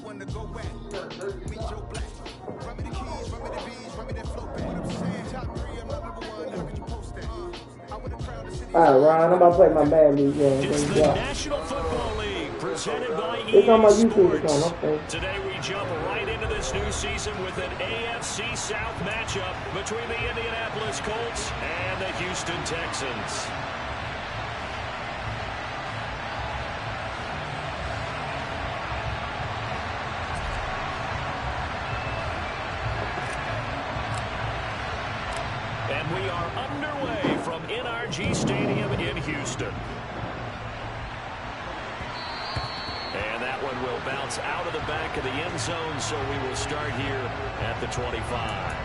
one to go back. Meet Joe Black. Run me the keys, run me the V's, run me that flow back. What I'm saying, top 3, I'm not number 1. How could you post that? I would have crowned the city. All right, Ryan, I'm about to play my Madden League game. It's the National Football League presented by EA Sports. Today we jump right into this new season with an AFC South matchup between the Indianapolis Colts and the Houston Texans. And we are underway from NRG Stadium in Houston. And that one will bounce out of the back of the end zone, so we will start here at the 25.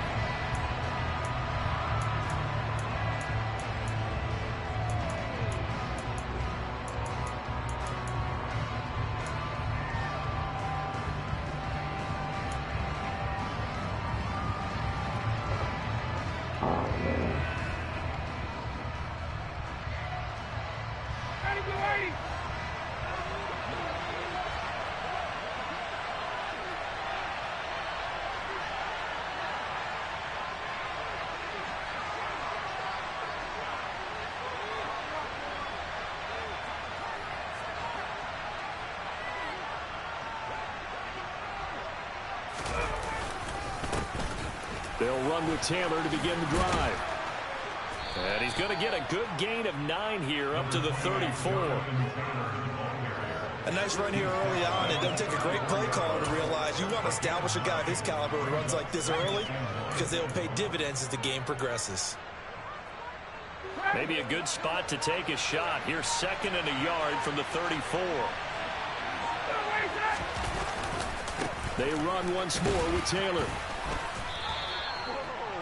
They'll run with Taylor to begin the drive. And he's going to get a good gain of 9 here up to the 34. A nice run here early on. It doesn't take a great play caller to realize you want to establish a guy of his caliber who runs like this early because they'll pay dividends as the game progresses. Maybe a good spot to take a shot. Here's 2nd and a yard from the 34. They run once more with Taylor.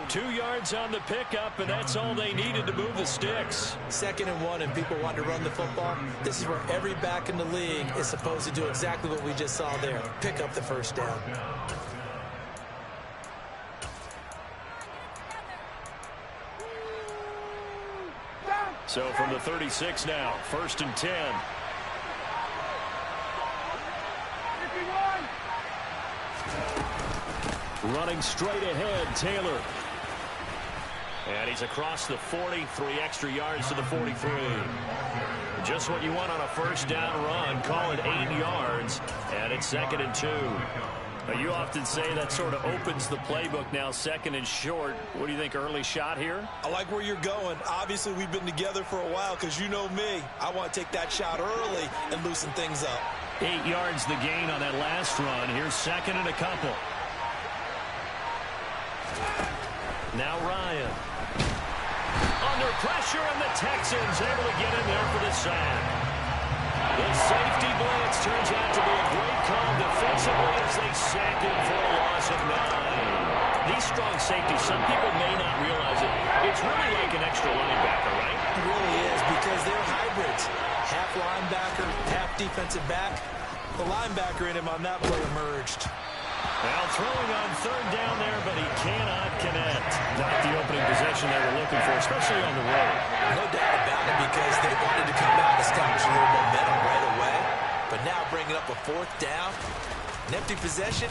2 yards on the pickup, and that's all they needed to move the sticks. 2nd and 1, and people want to run the football. This is where every back in the league is supposed to do exactly what we just saw there. Pick up the first down. So from the 36 now, 1st and 10. Running straight ahead, Taylor. And he's across the 40, 3 extra yards to the 43. Just what you want on a first down run. Call it 8 yards, and it's 2nd and 2. Now, you often say that sort of opens the playbook now, 2nd and short. What do you think, early shot here? I like where you're going. Obviously, we've been together for a while because you know me. I want to take that shot early and loosen things up. 8 yards the gain on that last run. Here's 2nd and a couple. Now Ryan. Under pressure, and the Texans able to get in there for the sack. The safety blitz turns out to be a great call defensively as they sack him for a loss of 9. These strong safeties, some people may not realize it. It's really like an extra linebacker, right? It really is, because they're hybrids. Half linebacker, half defensive back. The linebacker in him on that play emerged. Well, throwing on 3rd down there, but he cannot connect. Not the opening possession they were looking for, especially on the road. No doubt about it, because they wanted to come out and establish a little momentum right away. But now bringing up a 4th down, an empty possession,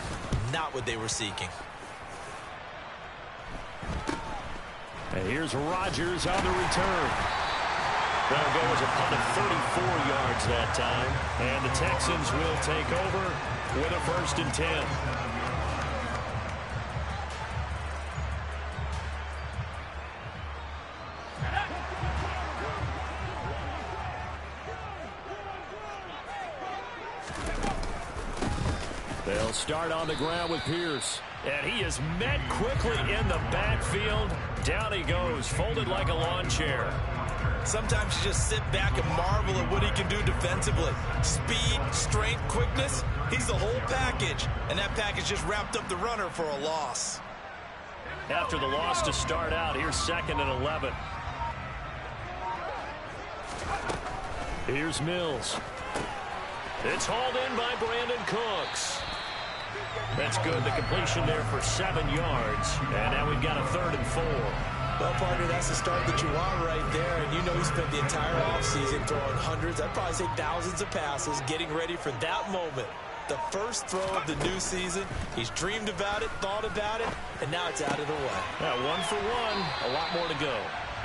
not what they were seeking. And here's Rodgers on the return. That'll go as a punt of 34 yards that time. And the Texans will take over with a 1st and 10. They'll start on the ground with Pierce. And he is met quickly in the backfield. Down he goes, folded like a lawn chair. Sometimes you just sit back and marvel at what he can do defensively. Speed, strength, quickness, he's the whole package. And that package just wrapped up the runner for a loss. After the loss to start out, here's 2nd and 11. Here's Mills. It's hauled in by Brandon Cooks. That's good. The completion there for 7 yards. And now we've got a 3rd and 4. Well, partner, that's the start that you want right there. And you know he spent the entire offseason throwing hundreds, I'd probably say thousands of passes, getting ready for that moment. The first throw of the new season. He's dreamed about it, thought about it, and now it's out of the way. Yeah, 1 for 1. A lot more to go.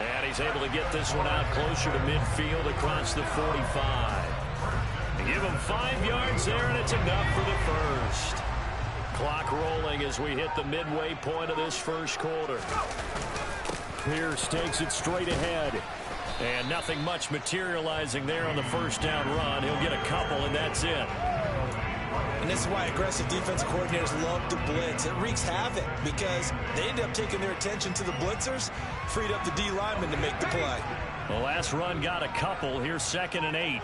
And he's able to get this one out closer to midfield across the 45. They give him 5 yards there, and it's enough for the first. Clock rolling as we hit the midway point of this first quarter. Pierce takes it straight ahead. And nothing much materializing there on the first down run. He'll get a couple, and that's it. And this is why aggressive defensive coordinators love to blitz. It wreaks havoc because they end up taking their attention to the blitzers, freed up the D lineman to make the play. The last run got a couple. Here's 2nd and 8.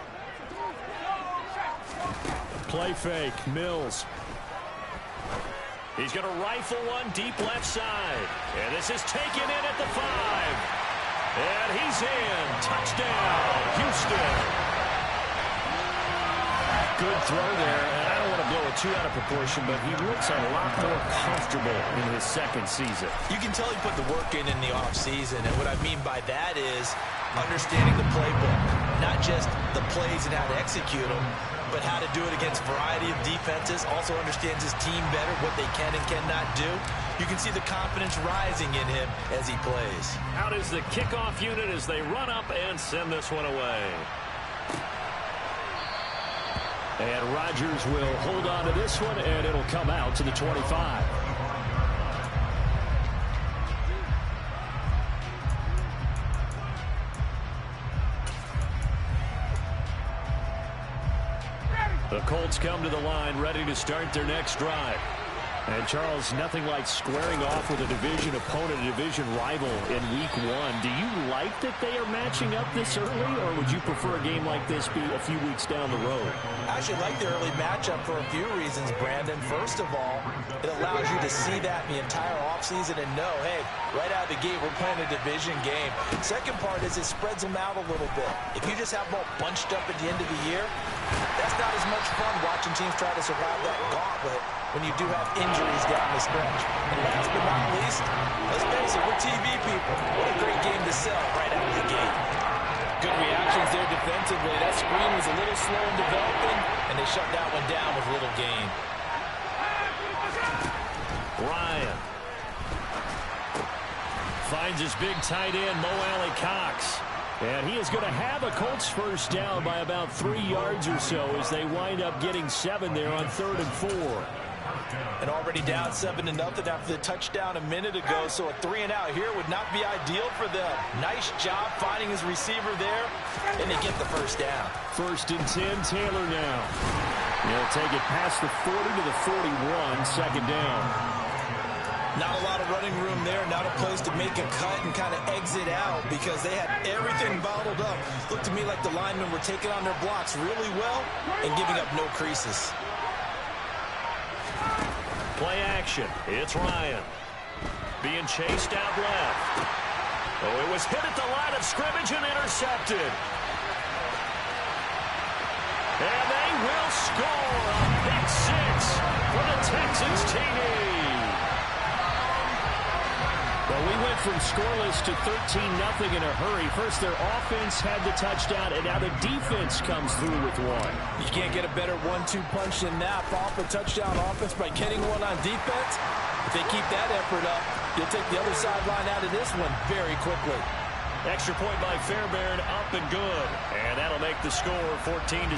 Play fake. Mills. He's going to rifle one deep left side. And this is taken in at the 5. And he's in. Touchdown, Houston. Good throw there. And I don't want to blow it too out of proportion, but he looks a lot more comfortable in his second season. You can tell he put the work in the offseason. And what I mean by that is understanding the playbook. Not just the plays and how to execute them, but how to do it against a variety of defenses. Also understands his team better, what they can and cannot do. You can see the confidence rising in him as he plays. Out is the kickoff unit as they run up and send this one away. And Rodgers will hold on to this one, and it'll come out to the 25. The Colts come to the line, ready to start their next drive. And, Charles, nothing like squaring off with a division opponent, a division rival in Week 1. Do you like that they are matching up this early, or would you prefer a game like this be a few weeks down the road? I actually like the early matchup for a few reasons, Brandon. First of all, it allows you to see that the entire offseason and know, hey, right out of the gate, we're playing a division game. Second part is it spreads them out a little bit. If you just have them all bunched up at the end of the year, that's not as much fun watching teams try to survive that gauntlet when you do have injuries down the stretch. And last but not least, let's face it, we're TV people. What a great game to sell right out of the gate. Good reactions there defensively. That screen was a little slow in developing, and they shut that one down with little gain. Ryan finds his big tight end, Mo Alley-Cox. And he is going to have a Colts first down by about 3 yards or so as they wind up getting 7 there on 3rd and 4. And already down 7-0 after the touchdown a minute ago, so a 3-and-out here would not be ideal for them. Nice job finding his receiver there, and they get the first down. 1st and 10, Taylor now. He'll take it past the 40 to the 41, 2nd down. Not a lot of running room there, not a place to make a cut and kind of exit out because they had everything bottled up. Looked to me like the linemen were taking on their blocks really well and giving up no creases. Play action. It's Ryan. Being chased out left. Oh, it was hit at the line of scrimmage and intercepted. And they will score a pick 6 for the Texans TV. Well, we went from scoreless to 13-0 in a hurry. First, their offense had the touchdown, and now the defense comes through with one. You can't get a better 1-2 punch than that. Off a touchdown offense by getting one on defense. If they keep that effort up, you'll take the other sideline out of this one very quickly. Extra point by Fairbairn, up and good. And that'll make the score 14-0.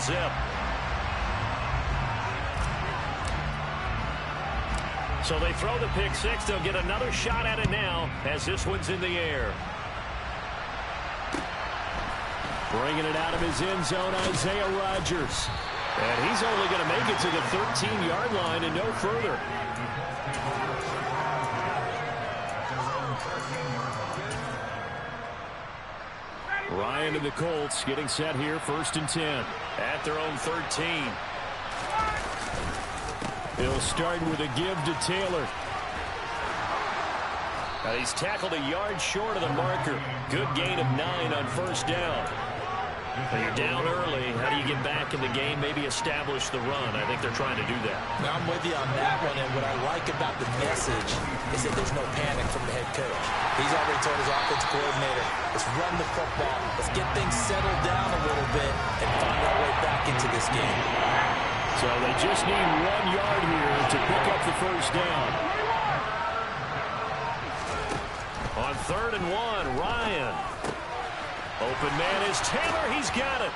So they throw the pick 6. They'll get another shot at it now as this one's in the air. Bringing it out of his end zone, Isaiah Rodgers. And he's only going to make it to the 13-yard line and no further. Ryan and the Colts getting set here, 1st and 10 at their own 13. He'll start with a give to Taylor. Now he's tackled a yard short of the marker. Good gain of 9 on 1st down. When you're down early, how do you get back in the game, maybe establish the run? I think they're trying to do that. Now, I'm with you on that one, and what I like about the message is that there's no panic from the head coach. He's already told his offensive coordinator, let's run the football, let's get things settled down a little bit, and find our way back into this game. So they just need 1 yard here to pick up the first down. On 3rd and 1, Ryan. Open man is Taylor. He's got it.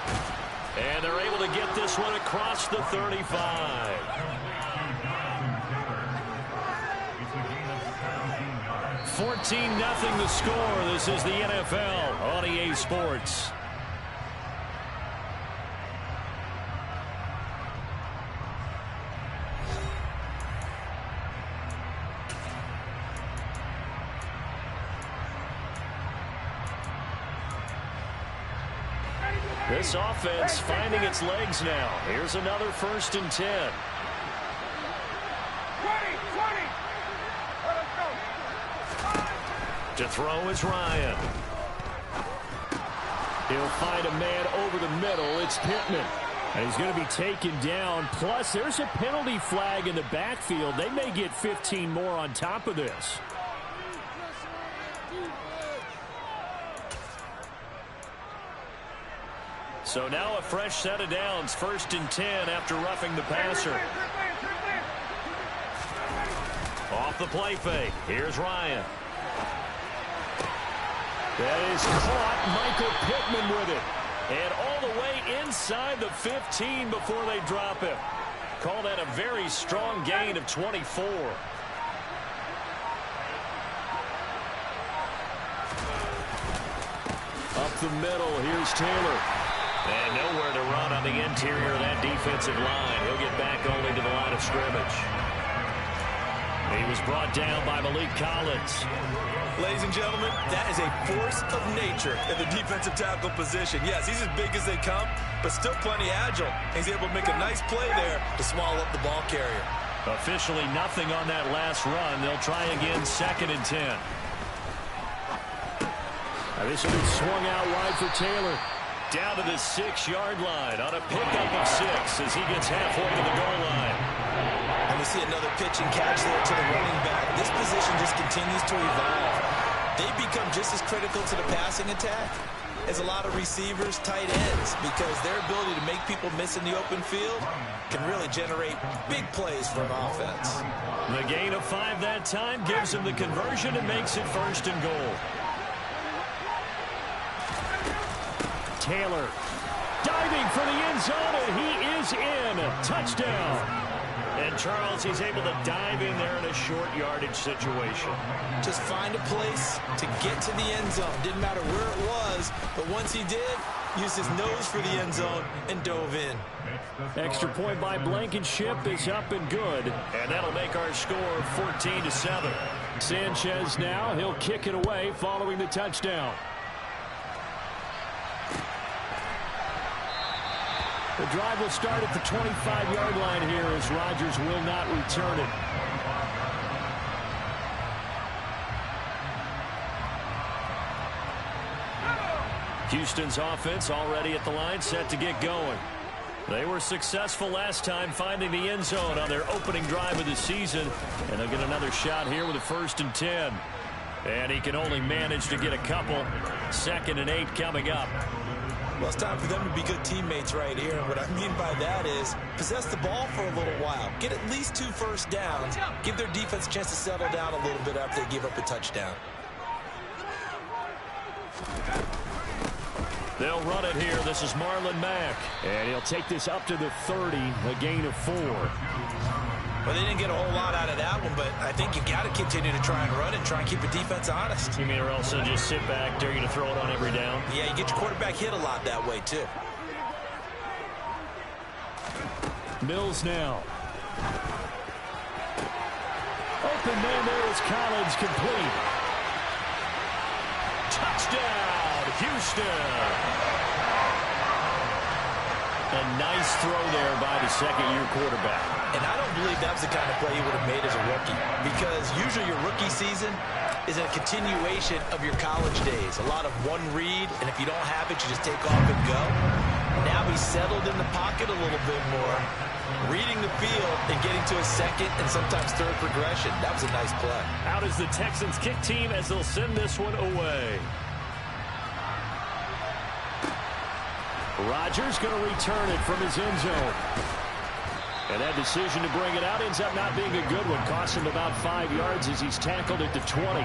And they're able to get this one across the 35. 14-0 the score. This is the NFL on EA Sports. This offense finding its legs now. Here's another 1st and 10. To throw is Ryan. He'll find a man over the middle. It's Pittman. And he's going to be taken down. Plus, there's a penalty flag in the backfield. They may get 15 more on top of this. So now a fresh set of downs. 1st and 10 after roughing the passer. Off the play fake. Here's Ryan. That is caught. Michael Pittman with it. And all the way inside the 15 before they drop him. Call that a very strong gain of 24. Up the middle. Here's Taylor. And nowhere to run on the interior of that defensive line. He'll get back only to the line of scrimmage. He was brought down by Malik Collins. Ladies and gentlemen, that is a force of nature in the defensive tackle position. Yes, he's as big as they come, but still plenty agile. He's able to make a nice play there to swallow up the ball carrier. Officially nothing on that last run. They'll try again 2nd and 10. Now this will be swung out wide for Taylor. Down to the 6-yard line on a pickup of 6 as he gets halfway to the goal line. And we see another pitch and catch there to the running back. This position just continues to evolve. They become just as critical to the passing attack as a lot of receivers, tight ends, because their ability to make people miss in the open field can really generate big plays for an offense. The gain of 5 that time gives him the conversion and makes it 1st and goal. Taylor diving for the end zone, and he is in. Touchdown. And Charles, he's able to dive in there in a short yardage situation. Just find a place to get to the end zone. Didn't matter where it was, but once he did, used his nose for the end zone and dove in. Extra point by Blankenship is up and good. And that'll make our score 14-7. Sanchez now, he'll kick it away following the touchdown. The drive will start at the 25-yard line here as Rodgers will not return it. Houston's offense already at the line, set to get going. They were successful last time finding the end zone on their opening drive of the season, and they'll get another shot here with a 1st and 10. And he can only manage to get a couple. 2nd and 8 coming up. Well, it's time for them to be good teammates right here. And what I mean by that is possess the ball for a little while. Get at least 2 first downs. Give their defense a chance to settle down a little bit after they give up a touchdown. They'll run it here. This is Marlon Mack. And he'll take this up to the 30, a gain of 4. Well, they didn't get a whole lot out of that one, but I think you got to continue to try and run and try and keep the defense honest. You mean or else they'll just sit back, dare you to throw it on every down? Yeah, you get your quarterback hit a lot that way, too. Mills now. Open man there is Collins, complete. Touchdown, Houston. A nice throw there by the second-year quarterback. And I don't believe that was the kind of play he would have made as a rookie, because usually your rookie season is a continuation of your college days. A lot of one read, and if you don't have it, you just take off and go. Now he's settled in the pocket a little bit more, reading the field and getting to a 2nd and sometimes 3rd progression. That was a nice play. Out is the Texans kick team as they'll send this one away. Rodgers going to return it from his end zone. And that decision to bring it out ends up not being a good one. Costs him about 5 yards as he's tackled at the 20.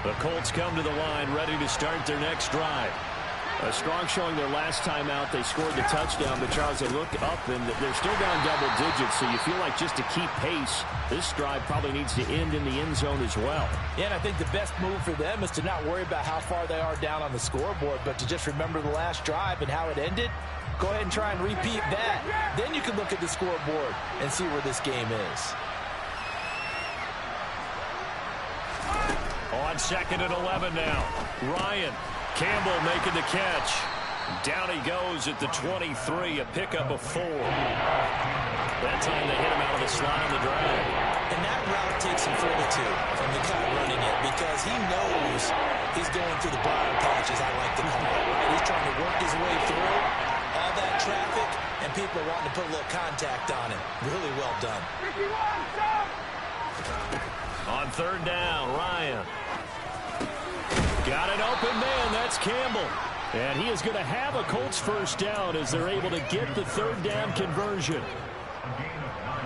The Colts come to the line, ready to start their next drive. A strong showing their last time out. They scored the touchdown, but Charles, they look up and they're still down double digits, so you feel like just to keep pace, this drive probably needs to end in the end zone as well. Yeah, and I think the best move for them is to not worry about how far they are down on the scoreboard, but to just remember the last drive and how it ended. Go ahead and try and repeat that. Then you can look at the scoreboard and see where this game is. On 2nd and 11 now. Ryan. Campbell making the catch. Down he goes at the 23, a pickup of 4. That time they hit him out of the slot on the drive. And that route takes some fortitude from the guy running it because he knows he's going through the briar patch, as I like to call it. Right? He's trying to work his way through all that traffic, and people are wanting to put a little contact on him. Really well done. On 3rd down, Ryan. Got an open man. That's Campbell. And he is going to have a Colts first down as they're able to get the 3rd down conversion.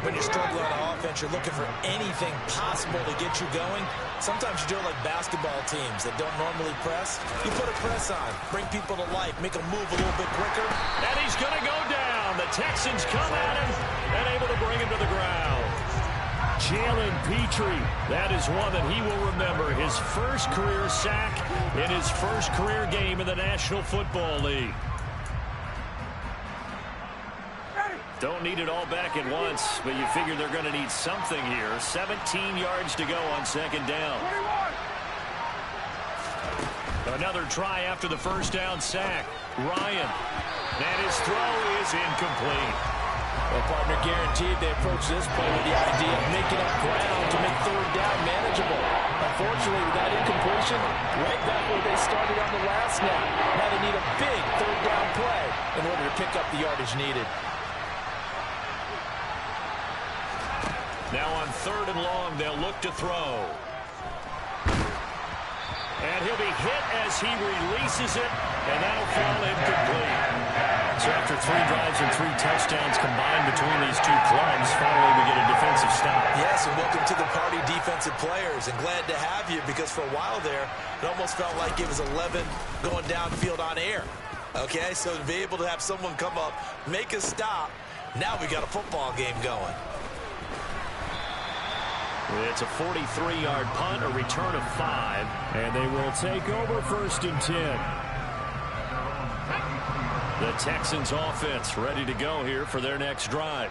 When you're struggling on offense, you're looking for anything possible to get you going. Sometimes you do it like basketball teams that don't normally press. You put a press on, bring people to life, make them move a little bit quicker. And he's going to go down. The Texans come at him and able to bring him to the ground. Jalen Petrie, that is one that he will remember. His first career sack in his first career game in the National Football League. Don't need it all back at once, but you figure they're going to need something here. 17 yards to go on 2nd down. Another try after the first down sack. Ryan, and his throw is incomplete. Well, partner, guaranteed they approach this play with the idea of making up ground to make 3rd down manageable. Unfortunately, with that incompletion, right back where they started on the last snap. Now they need a big 3rd down play in order to pick up the yardage needed. Now on 3rd and long, they'll look to throw. And he'll be hit as he releases it, and that'll fall incomplete. So after 3 drives and 3 touchdowns combined between these two clubs, finally we get a defensive stop. Yes, and welcome to the party, defensive players, and glad to have you because for a while there, it almost felt like it was 11 going downfield on air. Okay, so to be able to have someone come up, make a stop, now we got a football game going. It's a 43-yard punt, a return of 5, and they will take over 1st and 10. The Texans offense ready to go here for their next drive.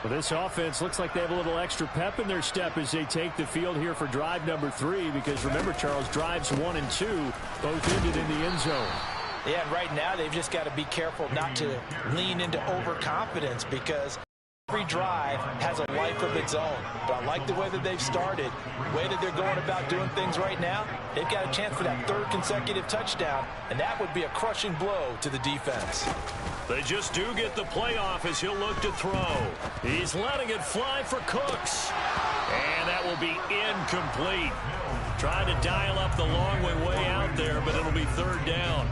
Well, this offense looks like they have a little extra pep in their step as they take the field here for drive number 3, because remember, Charles, drives 1 and 2 both ended in the end zone. Yeah, and right now they've just got to be careful not to lean into overconfidence because every drive has a life of its own. But I like the way that they've started, the way that they're going about doing things right now. They've got a chance for that 3rd consecutive touchdown, and that would be a crushing blow to the defense. They just do get the playoff as he'll look to throw. He's letting it fly for Cooks. And that will be incomplete. Trying to dial up the long way out there, but it'll be 3rd down.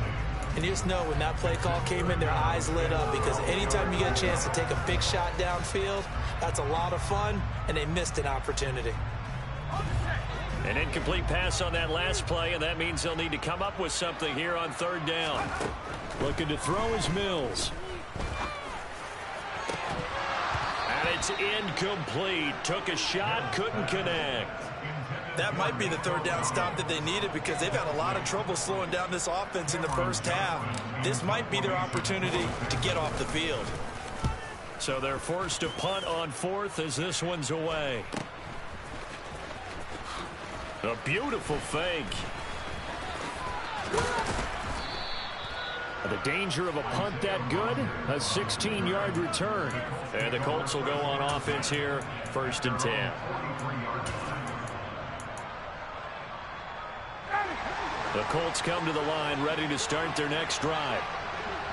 And you just know when that play call came in, their eyes lit up because anytime you get a chance to take a big shot downfield, that's a lot of fun, and they missed an opportunity. An incomplete pass on that last play, and that means they'll need to come up with something here on 3rd down. Looking to throw is Mills. And it's incomplete. Took a shot, couldn't connect. That might be the 3rd down stop that they needed because they've had a lot of trouble slowing down this offense in the first half. This might be their opportunity to get off the field. So they're forced to punt on 4th as this one's away. A beautiful fake. The danger of a punt that good, a 16-yard return. And the Colts will go on offense here, 1st and 10. The Colts come to the line ready to start their next drive.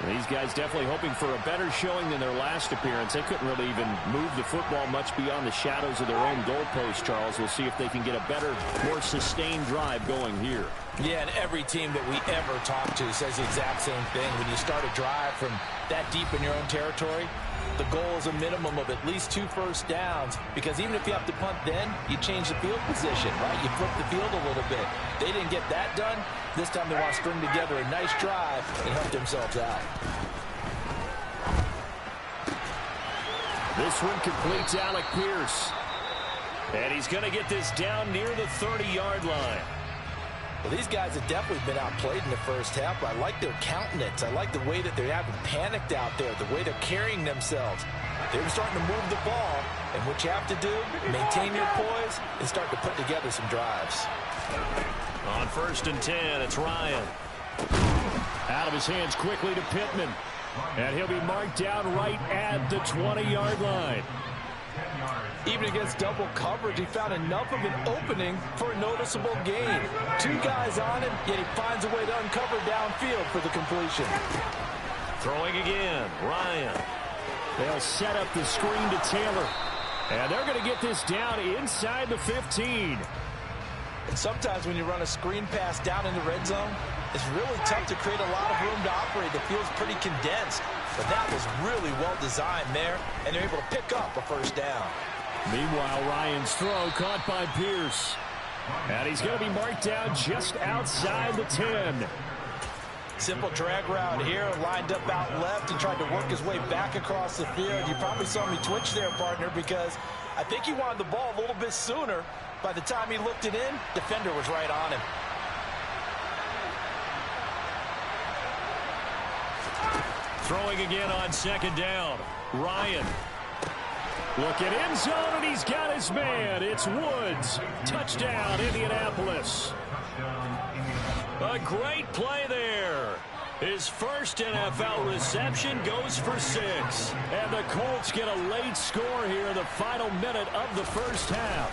These guys definitely hoping for a better showing than their last appearance. They couldn't really even move the football much beyond the shadows of their own goalpost, Charles. We'll see if they can get a better, more sustained drive going here. Yeah, and every team that we ever talk to says the exact same thing. When you start a drive from that deep in your own territory, the goal is a minimum of at least 2 first downs, because even if you have to punt then, you change the field position, right? You flip the field a little bit. They didn't get that done. This time they want to string together a nice drive and help themselves out. This one completes Alec Pierce. And he's going to get this down near the 30-yard line. Well, these guys have definitely been outplayed in the first half, but I like their countenance. I like the way that they haven't panicked out there, the way they're carrying themselves. They're starting to move the ball, and what you have to do, maintain your poise and start to put together some drives. On 1st and 10, it's Ryan. Out of his hands quickly to Pittman. And he'll be marked down right at the 20-yard line. Even against double coverage, he found enough of an opening for a noticeable gain. 2 guys on him, yet he finds a way to uncover downfield for the completion. Throwing again, Ryan. They'll set up the screen to Taylor. And they're going to get this down inside the 15. And sometimes when you run a screen pass down in the red zone, it's really tough to create a lot of room to operate. The field's pretty condensed. But that was really well designed there, and they're able to pick up a first down. Meanwhile, Ryan's throw caught by Pierce. And he's going to be marked down just outside the 10. Simple drag route here, lined up out left and tried to work his way back across the field. You probably saw me twitch there, partner, because I think he wanted the ball a little bit sooner. By the time he looked it in, defender was right on him. Throwing again on 2nd down. Ryan. Look at end zone, and he's got his man. It's Woods. Touchdown, Indianapolis. A great play there. His first NFL reception goes for 6. And the Colts get a late score here in the final minute of the first half.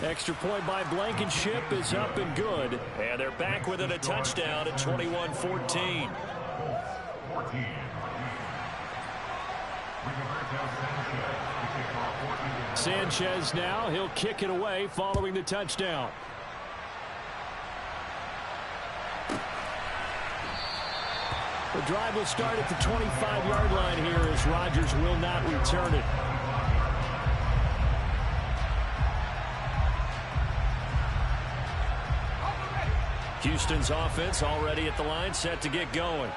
Extra point by Blankenship is up and good. And they're back within a touchdown at 21-14. Sanchez now, he'll kick it away following the touchdown. The drive will start at the 25-yard line here as Rodgers will not return it. Houston's offense already at the line, set to get going.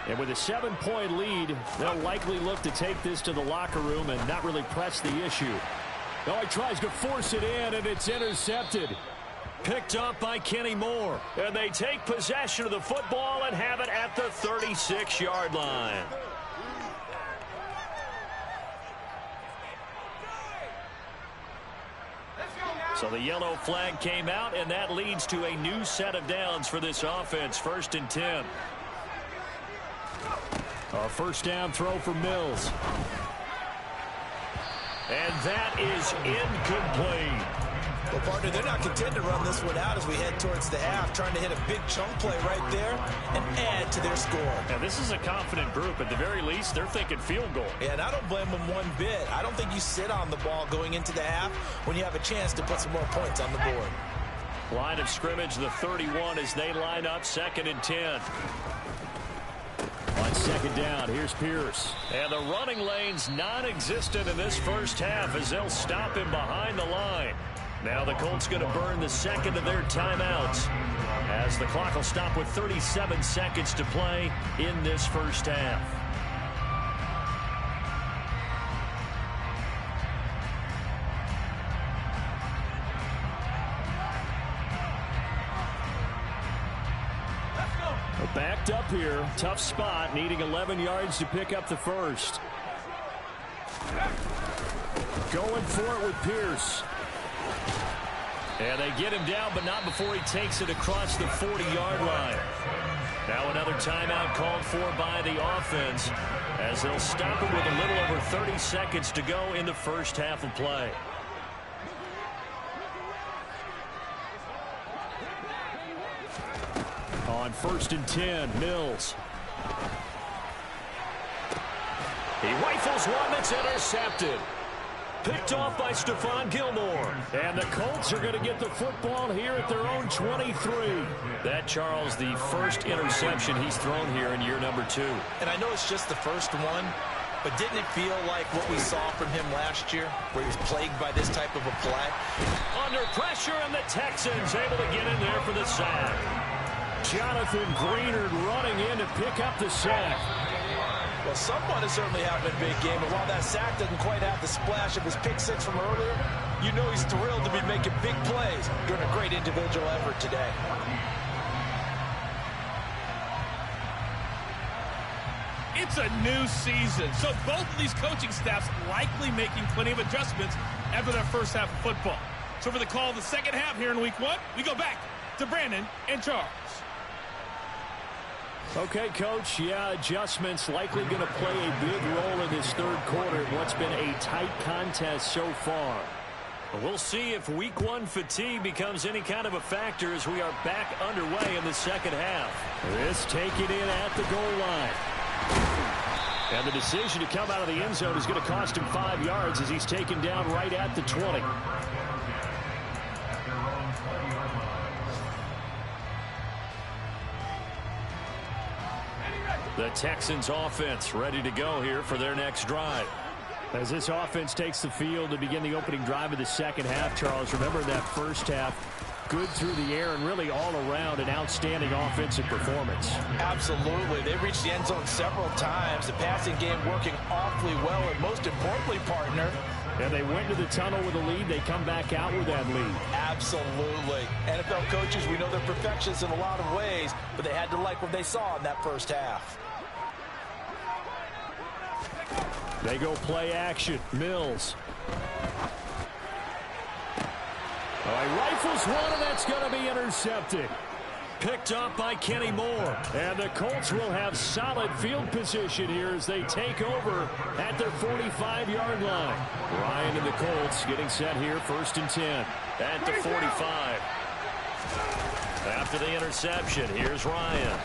And with a 7-point lead, they'll likely look to take this to the locker room and not really press the issue. Oh, he tries to force it in, and it's intercepted. Picked up by Kenny Moore. And they take possession of the football and have it at the 36-yard line. So the yellow flag came out, and that leads to a new set of downs for this offense. 1st and 10. A first down throw for Mills. And that is incomplete. Well, partner, they're not content to run this one out as we head towards the half, trying to hit a big chunk play right there and add to their score. Now, this is a confident group. At the very least, they're thinking field goal. Yeah, and I don't blame them one bit. I don't think you sit on the ball going into the half when you have a chance to put some more points on the board. Line of scrimmage, the 31, as they line up 2nd and 10. On 2nd down, here's Pierce. And the running lane's non-existent in this first half as they'll stop him behind the line. Now the Colts going to burn the second of their timeouts as the clock will stop with 37 seconds to play in this first half. Backed up here, tough spot, needing 11 yards to pick up the first. Going for it with Pierce. And they get him down, but not before he takes it across the 40-yard line. Now another timeout called for by the offense as they'll stop it with a little over 30 seconds to go in the first half of play. On 1st and 10, Mills. He rifles one that's intercepted. Picked off by Stephon Gilmore. And the Colts are going to get the football here at their own 23. That, Charles, the first interception he's thrown here in year number 2. And I know it's just the first one, but didn't it feel like what we saw from him last year, where he was plagued by this type of a play? Under pressure, and the Texans able to get in there for the sack. Jonathan Greenard running in to pick up the sack. Well, someone is certainly having a big game, and while that sack doesn't quite have the splash of his pick six from earlier, you know he's thrilled to be making big plays during a great individual effort today. It's a new season, so both of these coaching staffs likely making plenty of adjustments after their first half of football. So for the call of the second half here in Week 1, we go back to Brandon and Charles. Okay, Coach, adjustments likely going to play a big role in this third quarter in what's been a tight contest so far. We'll see if Week 1 fatigue becomes any kind of a factor as we are back underway in the second half. This taken in at the goal line. And the decision to come out of the end zone is going to cost him 5 yards as he's taken down right at the 20. The Texans offense ready to go here for their next drive. As this offense takes the field to begin the opening drive of the second half, Charles, remember that first half, good through the air and really all around an outstanding offensive performance. Absolutely. They reached the end zone several times. The passing game working awfully well, and most importantly, partner, and they went to the tunnel with a lead. They come back out with that lead. Absolutely. NFL coaches, we know they're perfectionists in a lot of ways, but they had to like what they saw in that first half. They go play action. Mills. Oh, he rifles one, and that's going to be intercepted. Picked up by Kenny Moore. And the Colts will have solid field position here as they take over at their 45-yard line. Ryan and the Colts getting set here, 1st and 10 at the 45. After the interception, here's Ryan.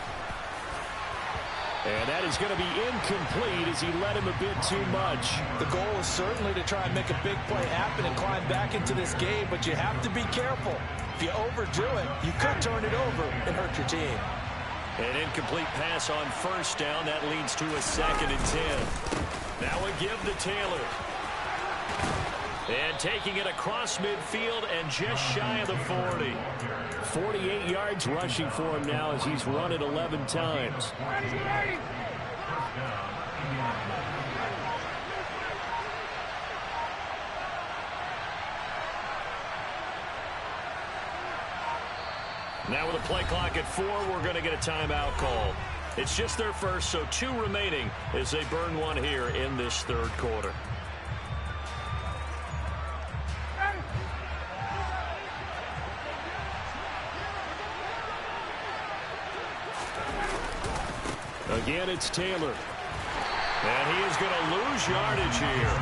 And that is going to be incomplete as he let him a bit too much. The goal is certainly to try and make a big play happen and climb back into this game, but you have to be careful. If you overdo it, you could turn it over and hurt your team. An incomplete pass on 1st down. That leads to a 2nd and 10. Now we give to Taylor. And taking it across midfield and just shy of the 40. 48 yards rushing for him now as he's run it 11 times. Now with a play clock at 4, we're going to get a timeout call. It's just their first, so 2 remaining as they burn one here in this third quarter. Again, it's Taylor. And he is going to lose yardage here.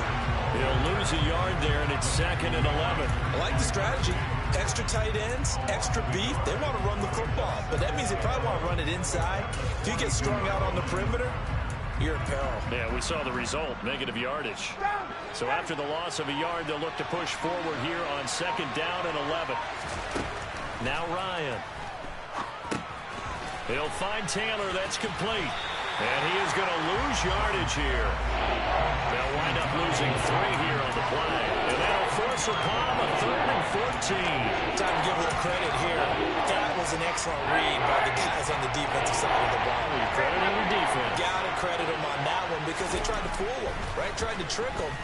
He'll lose a yard there, and it's 2nd and 11. I like the strategy. Extra tight ends, extra beef. They want to run the football, but that means they probably want to run it inside. If you get strung out on the perimeter, you're in peril. Yeah, we saw the result, negative yardage. So after the loss of a yard, they'll look to push forward here on 2nd down and 11. Now Ryan. He'll find Taylor. That's complete. And he is going to lose yardage here. They'll wind up losing 3 here on the play. And that'll force upon him a 3rd and 14. Time to give a little credit here. That was an excellent read by the guys on the defensive side of the ball. You're crediting your defense. Got to credit them on that one because they tried to fool him, right? Tried to trick him.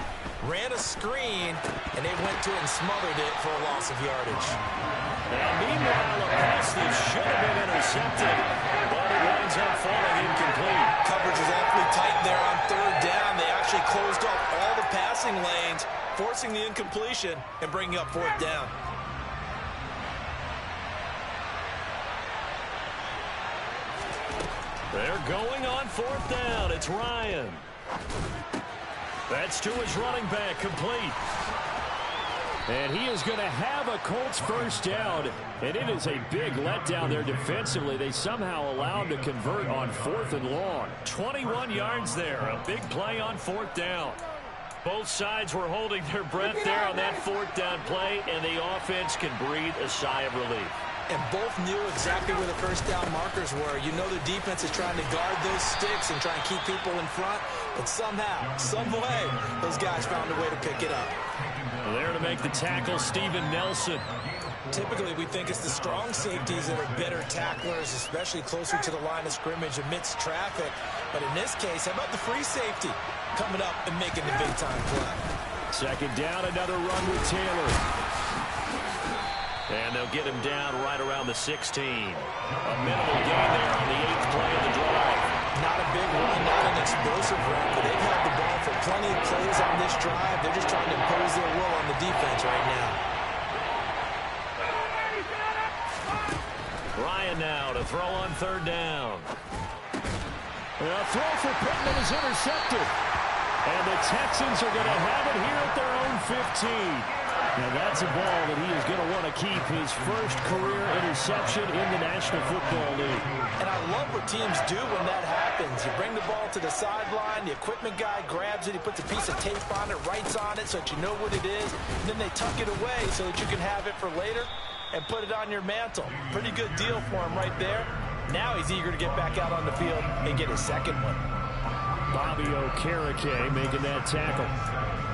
Ran a screen, and they went to it and smothered it for a loss of yardage. Now, meanwhile, a pass that should have been intercepted, but it winds up falling incomplete. Coverage was awfully tight there on 3rd down. They actually closed off all the passing lanes, forcing the incompletion and bringing up 4th down. They're going on 4th down. It's Ryan. That's to his running back, complete. And he is going to have a Colts first down. And it is a big letdown there defensively. They somehow allowed him to convert on 4th and long. 21 yards there. A big play on 4th down. Both sides were holding their breath there on that 4th down play, and the offense can breathe a sigh of relief. And both knew exactly where the first down markers were. You know the defense is trying to guard those sticks and try and keep people in front, but somehow, some way, those guys found a way to pick it up. There to make the tackle, Steven Nelson. Typically, we think it's the strong safeties that are better tacklers, especially closer to the line of scrimmage amidst traffic. But in this case, how about the free safety coming up and making the big-time play? Second down, another run with Taylor. And they'll get him down right around the 16. A minimal gain there on the 8th play of the drive. Not a big run, not an explosive run, but they've held the ball for plenty of plays on this drive. They're just trying to impose their will on the defense right now. Ryan now to throw on 3rd down. A throw for Pittman is intercepted. And the Texans are going to have it here at their own 15. And that's a ball that he is going to want to keep, his first career interception in the National Football League. And I love what teams do when that happens. You bring the ball to the sideline, the equipment guy grabs it, he puts a piece of tape on it, writes on it so that you know what it is, and then they tuck it away so that you can have it for later and put it on your mantle. Pretty good deal for him right there. Now he's eager to get back out on the field and get his second one. Bobby Okereke making that tackle.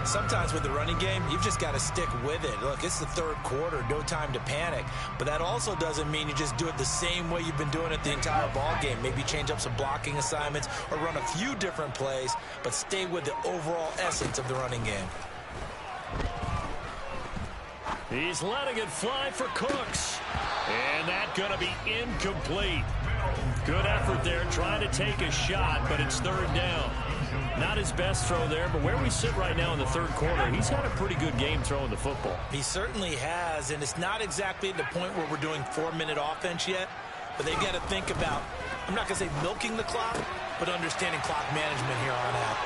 Sometimes with the running game, you've just got to stick with it. Look, it's the 3rd quarter, no time to panic. But that also doesn't mean you just do it the same way you've been doing it the entire ball game. Maybe change up some blocking assignments or run a few different plays, but stay with the overall essence of the running game. He's letting it fly for Cooks. And that's going to be incomplete. Good effort there, trying to take a shot, but it's 3rd down. Not his best throw there, but where we sit right now in the 3rd quarter, he's had a pretty good game throwing the football. He certainly has, and it's not exactly at the point where we're doing 4-minute offense yet, but they've got to think about, I'm not going to say milking the clock, but understanding clock management here on out.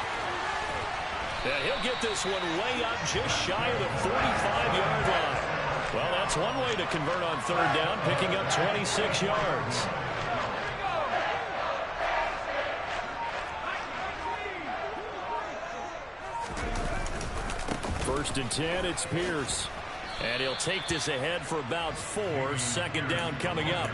Yeah, he'll get this one way up just shy of the 45-yard line. Well, that's one way to convert on 3rd down, picking up 26 yards. First and 10, it's Pierce. And he'll take this ahead for about 4. 2nd down coming up.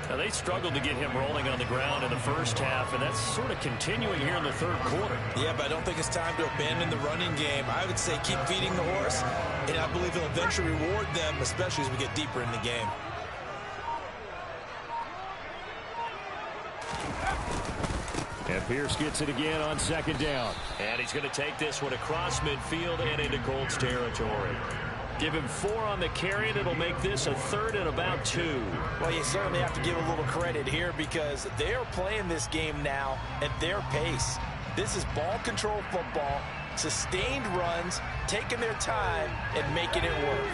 Now, they struggled to get him rolling on the ground in the first half, and that's sort of continuing here in the 3rd quarter. Yeah, but I don't think it's time to abandon the running game. I would say keep feeding the horse, and I believe he'll eventually reward them, especially as we get deeper in the game. And Pierce gets it again on 2nd down. And he's going to take this one across midfield and into Colts territory. Give him 4 on the carry, and it'll make this a 3rd and about 2. Well, you certainly have to give a little credit here because they are playing this game now at their pace. This is ball control football, sustained runs, taking their time, and making it work.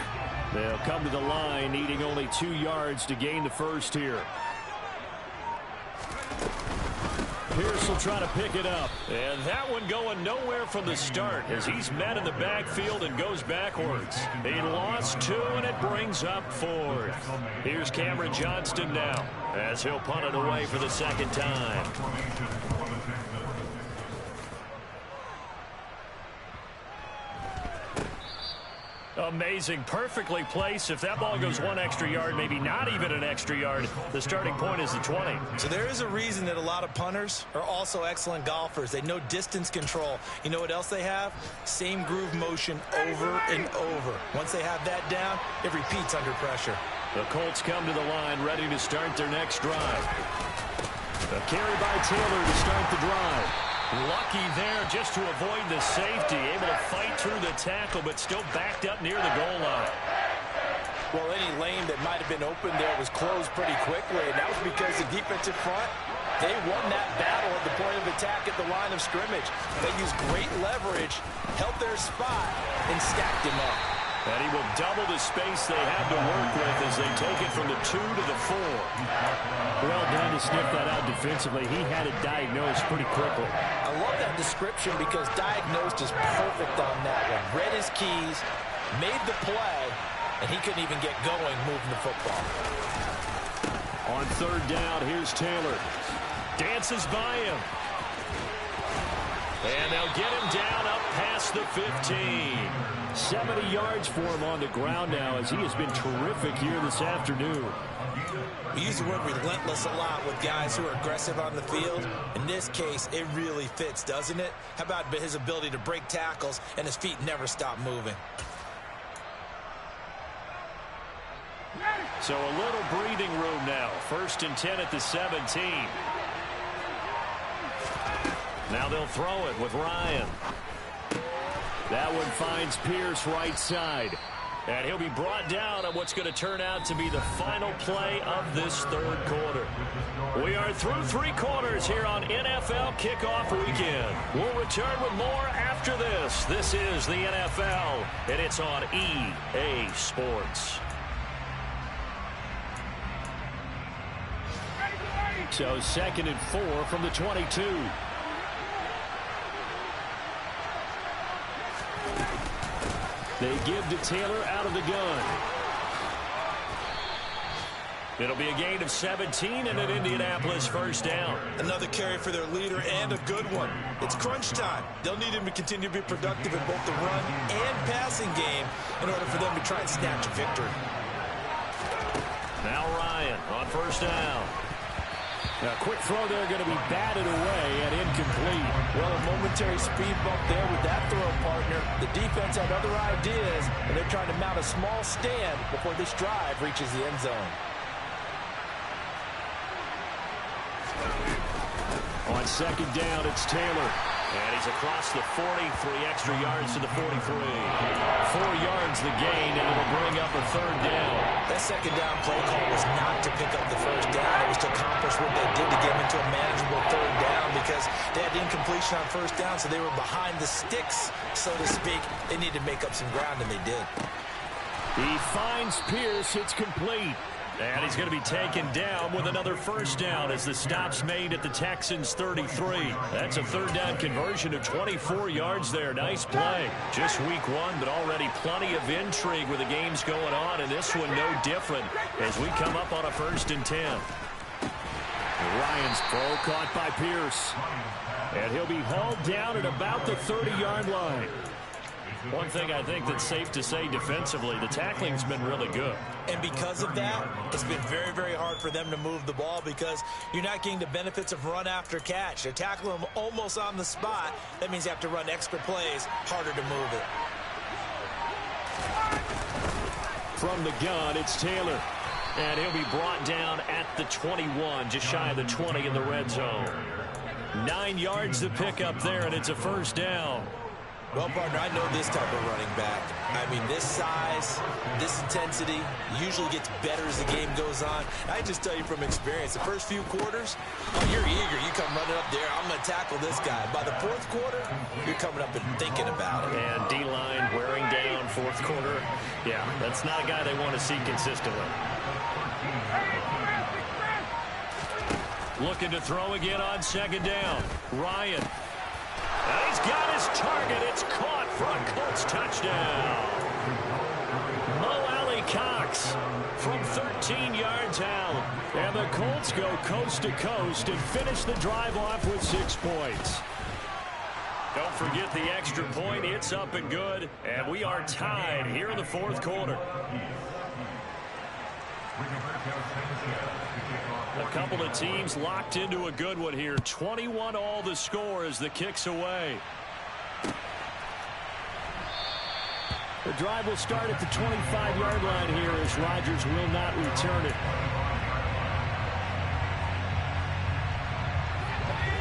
They'll come to the line, needing only 2 yards to gain the first here. Pierce will try to pick it up. And that one going nowhere from the start as he's met in the backfield and goes backwards. He lost 2, and it brings up 4th. Here's Cameron Johnston now as he'll punt it away for the 2nd time. Amazing. Perfectly placed. If that ball goes 1 extra yard, maybe not even an extra yard, the starting point is the 20. So there is a reason that a lot of punters are also excellent golfers. They know distance control. You know what else they have? Same groove motion over and over. Once they have that down, it repeats under pressure. The Colts come to the line ready to start their next drive. A carry by Taylor to start the drive. Lucky there just to avoid the safety. Able to fight through the tackle, but still backed up near the goal line. Well, any lane that might have been open there was closed pretty quickly, and that was because the defensive front, they won that battle at the point of attack at the line of scrimmage. They used great leverage, held their spot, and stacked him up. And he will double the space they have to work with as they take it from the 2 to the 4. Well done to sniff that out defensively. He had it diagnosed pretty quickly. I love that description because diagnosed is perfect on that one. Read his keys, made the play, and he couldn't even get going moving the football. On third down, here's Taylor. Dances by him. And they'll get him down up past the 15. 70 yards for him on the ground now as he has been terrific here this afternoon. We use the word relentless a lot with guys who are aggressive on the field. In this case, it really fits, doesn't it? How about his ability to break tackles and his feet never stop moving? So a little breathing room now. 1st and 10 at the 17. Now they'll throw it with Ryan. That one finds Pierce right side. And he'll be brought down on what's going to turn out to be the final play of this third quarter. We are through 3 quarters here on NFL Kickoff Weekend. We'll return with more after this. This is the NFL, and it's on EA Sports. So 2nd and 4 from the 22. They give to Taylor out of the gun. It'll be a gain of 17 and an Indianapolis first down. Another carry for their leader and a good one. It's crunch time. They'll need him to continue to be productive in both the run and passing game in order for them to try and snatch a victory. Now Ryan on first down. A quick throw there going to be batted away and incomplete. Well, a momentary speed bump there with that throw partner. The defense had other ideas, and they're trying to mount a small stand before this drive reaches the end zone. On 2nd down, it's Taylor. And he's across the 40, 3 extra yards to the 43. 4 yards the gain, and it'll bring up a third down. That second down play call was not to pick up the first down. It was to accomplish what they did to get them into a manageable third down because they had incompletion on first down, so they were behind the sticks, so to speak. They needed to make up some ground, and they did. He finds Pierce. It's complete. And he's going to be taken down with another first down as the stop's made at the Texans' 33. That's a third down conversion of 24 yards there. Nice play. Just week 1, but already plenty of intrigue with the games going on, and this one no different as we come up on a 1st and 10. Ryan's throw caught by Pierce. And he'll be hauled down at about the 30-yard line. One thing I think that's safe to say defensively, the tackling's been really good. And because of that, it's been very, very hard for them to move the ball because you're not getting the benefits of run after catch. They're tackling them almost on the spot. That means you have to run extra plays, harder to move it. From the gun, it's Taylor. And he'll be brought down at the 21, just shy of the 20 in the red zone. 9 yards to pick up there, and it's a first down. Well, partner, I know this type of running back. I mean, this size, this intensity usually gets better as the game goes on. I just tell you from experience, the first few quarters, you're eager. You come running up there, I'm going to tackle this guy. By the 4th quarter, you're coming up and thinking about it. And D-line wearing down 4th quarter. Yeah, that's not a guy they want to see consistently. Looking to throw again on 2nd down. Ryan. And he's got his target. It's caught for a Colts touchdown. Mo Alley-Cox from 13 yards out. And the Colts go coast to coast and finish the drive off with 6 points. Don't forget the extra point. It's up and good. And we are tied here in the 4th quarter. A couple of teams locked into a good one here. 21 all the score as the kick's away. The drive will start at the 25-yard line here as Rodgers will not return it.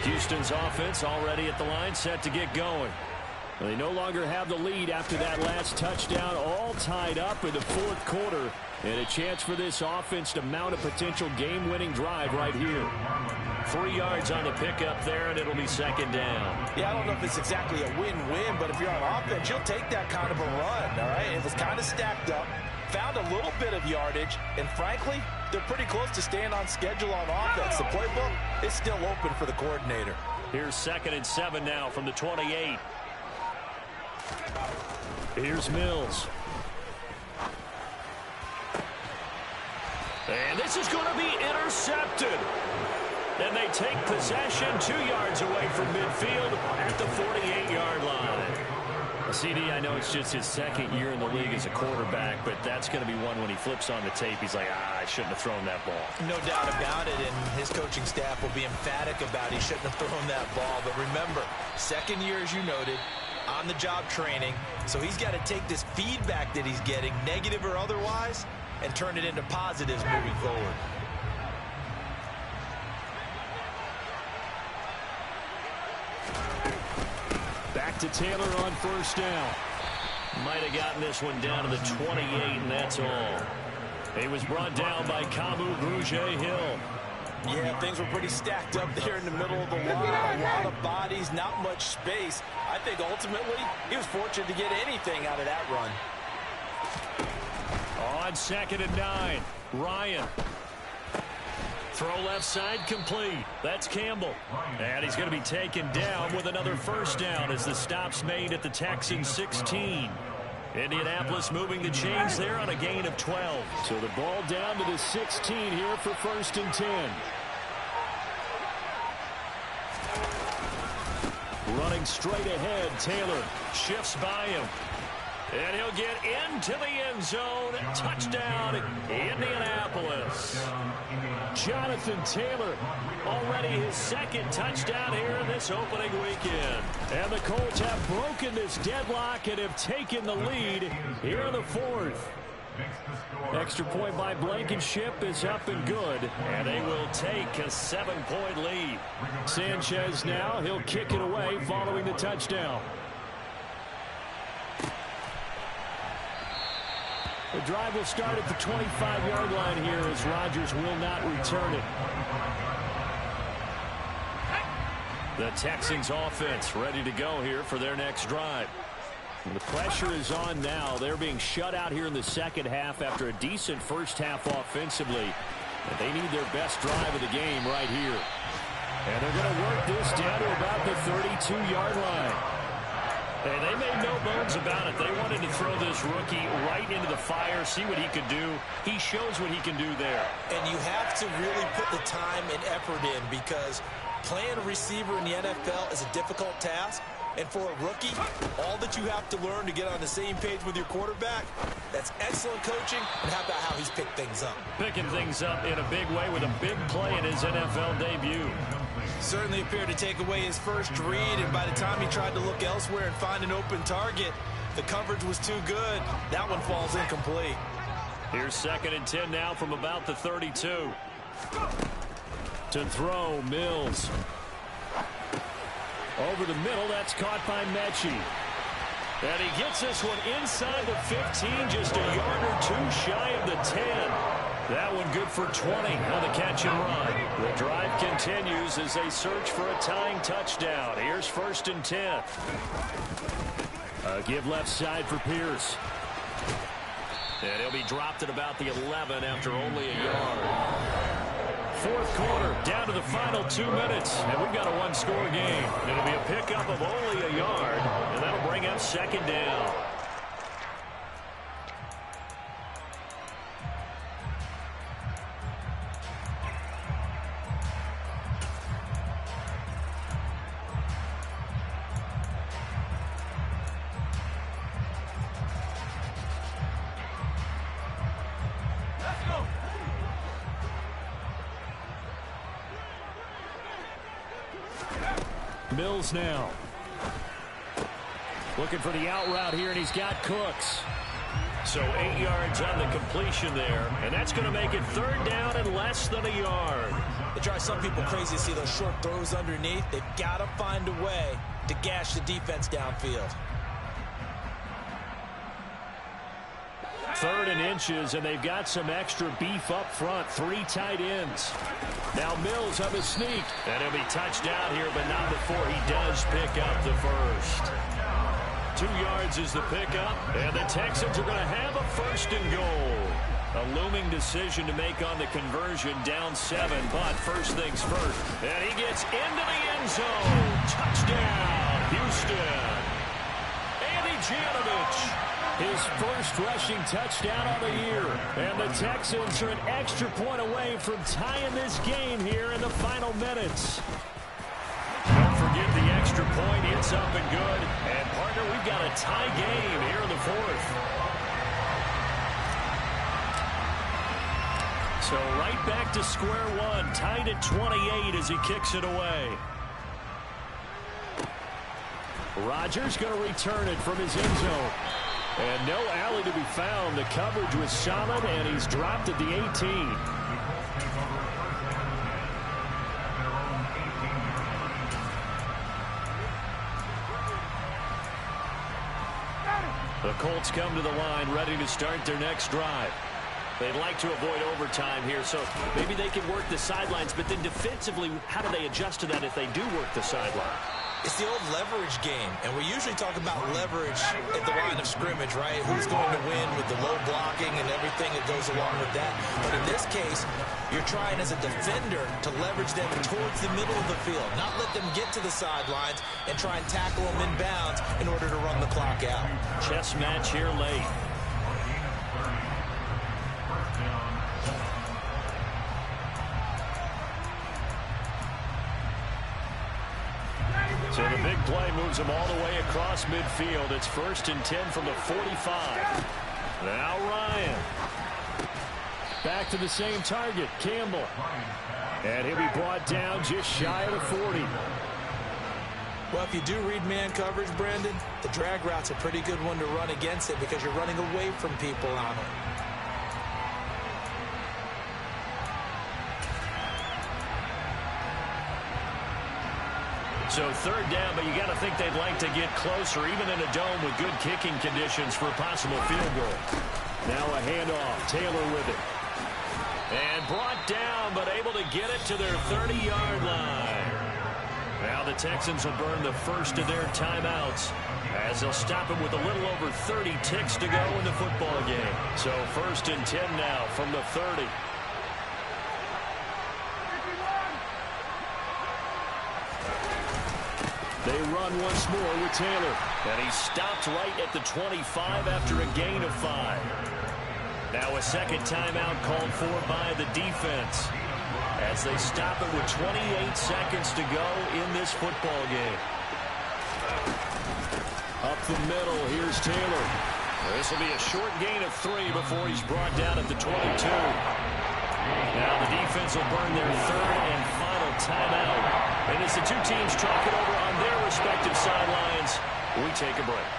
Houston's offense already at the line, set to get going. They no longer have the lead after that last touchdown, all tied up in the 4th quarter. And a chance for this offense to mount a potential game-winning drive right here. 3 yards on the pickup there, and it'll be 2nd down. Yeah, I don't know if it's exactly a win-win, but if you're on offense, you'll take that kind of a run, all right? It was kind of stacked up, found a little bit of yardage, and frankly, they're pretty close to staying on schedule on offense. The playbook is still open for the coordinator. Here's 2nd and 7 now from the 28. Here's Mills. And this is going to be intercepted. And they take possession 2 yards away from midfield at the 48-yard line. CD, I know it's just his second year in the league as a quarterback, but that's going to be one when he flips on the tape. He's like, I shouldn't have thrown that ball. No doubt about it, and his coaching staff will be emphatic about he shouldn't have thrown that ball. But remember, second year, as you noted, on-the-job training, so he's got to take this feedback that he's getting, negative or otherwise, and turn it into positives moving forward. Back to Taylor on first down. Might have gotten this one down to the 28, and that's all. He was brought down by Kamu Grugier-Hill. Yeah, things were pretty stacked up there in the middle of the line. A lot of bodies, not much space. I think ultimately he was fortunate to get anything out of that run. On 2nd and 9, Ryan. Throw left side complete. That's Campbell. And he's going to be taken down with another first down as the stop's made at the Texans 16. Indianapolis moving the chains there on a gain of 12. So the ball down to the 16 here for 1st and 10. Running straight ahead, Taylor shifts by him. And he'll get into the end zone. Touchdown, Indianapolis. Jonathan Taylor, already his 2nd touchdown here in this opening weekend. And the Colts have broken this deadlock and have taken the lead here in the 4th. Extra point by Blankenship is up and good, and they will take a 7-point lead. Sanchez now, he'll kick it away following the touchdown. The drive will start at the 25-yard line here as Rodgers will not return it. The Texans offense ready to go here for their next drive. The pressure is on now. They're being shut out here in the second half after a decent first half offensively. And they need their best drive of the game right here. And they're going to work this down to about the 32-yard line. And they made no bones about it. They wanted to throw this rookie right into the fire, see what he could do. He shows what he can do there. And you have to really put the time and effort in because playing a receiver in the NFL is a difficult task. And for a rookie, all that you have to learn to get on the same page with your quarterback, that's excellent coaching. And how about how he's picked things up? Picking things up in a big way with a big play in his NFL debut. Certainly appeared to take away his first read, and by the time he tried to look elsewhere and find an open target, the coverage was too good. That one falls incomplete. Here's 2nd and 10 now from about the 32. To throw, Mills. Over the middle, that's caught by Mechie. And he gets this one inside the 15, just a yard or two shy of the 10. That one good for 20 on the catch and run. The drive continues as they search for a tying touchdown. Here's 1st and 10. Give left side for Pierce. And he'll be dropped at about the 11 after only a yard. 4th quarter, down to the final 2 minutes, and we've got a one-score game. It'll be a pickup of only a yard, and that'll bring up 2nd down. Mills now. Looking for the out route here, and he's got Cooks. So 8 yards on the completion there, and that's going to make it 3rd down and less than a yard. It drives some people crazy to see those short throws underneath. They've got to find a way to gash the defense downfield. 3rd and inches, and they've got some extra beef up front. 3 tight ends. Now Mills on the sneak. And he'll be touched down here, but not before he does pick up the first. 2 yards is the pickup, and the Texans are going to have a 1st and goal. A looming decision to make on the conversion, down 7, but first things first. And he gets into the end zone. Touchdown, Houston. Andy Janovich His first rushing touchdown of the year. And the Texans are an extra point away from tying this game here in the final minutes. Don't forget the extra point. It's up and good. And, partner, we've got a tie game here in the fourth. So right back to square one. Tied at 28 as he kicks it away. Rodgers going to return it from his end zone. And no alley to be found. The coverage was solid, and he's dropped at the 18. The Colts come to the line, ready to start their next drive. They'd like to avoid overtime here, so maybe they can work the sidelines, but then defensively, how do they adjust to that if they do work the sideline? It's the old leverage game, and we usually talk about leverage at the line of scrimmage, right? Who's going to win with the low blocking and everything that goes along with that. But in this case, you're trying as a defender to leverage them towards the middle of the field, not let them get to the sidelines and try and tackle them inbounds in order to run the clock out. Chess match here late. So the big play moves them all the way across midfield. It's 1st and 10 from the 45. Now Ryan. Back to the same target, Campbell. And he'll be brought down just shy of the 40. Well, if you do read man coverage, Brandon, the drag route's a pretty good one to run against it because you're running away from people on it. So 3rd down, but you got to think they'd like to get closer, even in a dome with good kicking conditions for a possible field goal. Now a handoff. Taylor with it. And brought down, but able to get it to their 30-yard line. Now the Texans will burn the first of their timeouts as they'll stop it with a little over 30 ticks to go in the football game. So 1st and 10 now from the 30. They run once more with Taylor. And he stopped right at the 25 after a gain of 5. Now a second timeout called for by the defense as they stop it with 28 seconds to go in this football game. Up the middle, here's Taylor. This will be a short gain of 3 before he's brought down at the 22. Now the defense will burn their 3rd and final timeout. And as the two teams talk it over on their respective sidelines, we take a break.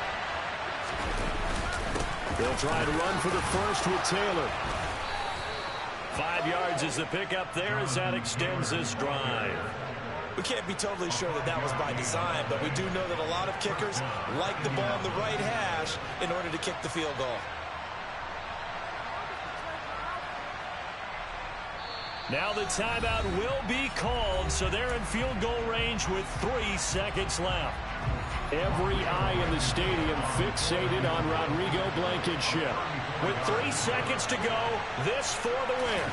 They'll try to run for the first with Taylor. 5 yards is the pickup there as that extends this drive. We can't be totally sure that that was by design, but we do know that a lot of kickers like the ball on the right hash in order to kick the field goal. Now the timeout will be called, so they're in field goal range with 3 seconds left. Every eye in the stadium fixated on Rodrigo Blankenship. With 3 seconds to go, this for the win.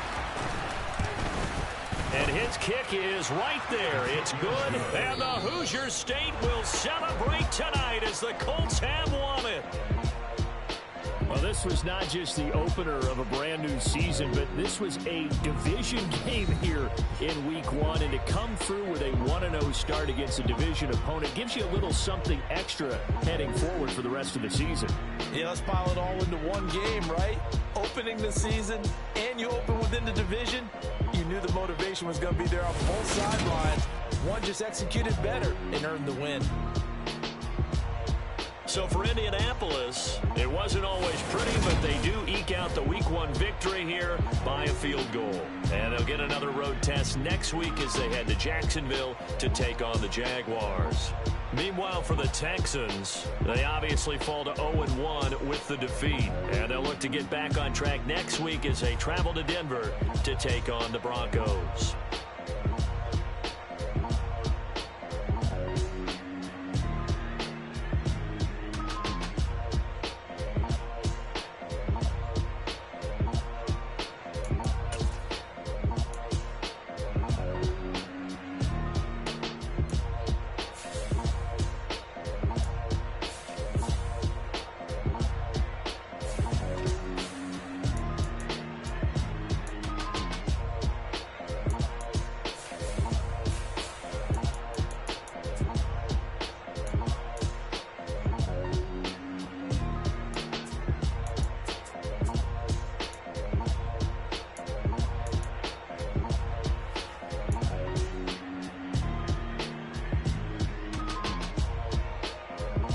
And his kick is right there. It's good, and the Hoosier State will celebrate tonight as the Colts have won it. Well, this was not just the opener of a brand new season, but this was a division game here in week 1. And to come through with a 1-0 start against a division opponent gives you a little something extra heading forward for the rest of the season. Yeah, let's pile it all into one game, right? Opening the season, and you open within the division. You knew the motivation was going to be there on both sidelines. One just executed better and earned the win. So for Indianapolis, it wasn't always pretty, but they do eke out the week 1 victory here by a field goal. And they'll get another road test next week as they head to Jacksonville to take on the Jaguars. Meanwhile, for the Texans, they obviously fall to 0-1 with the defeat. And they'll look to get back on track next week as they travel to Denver to take on the Broncos.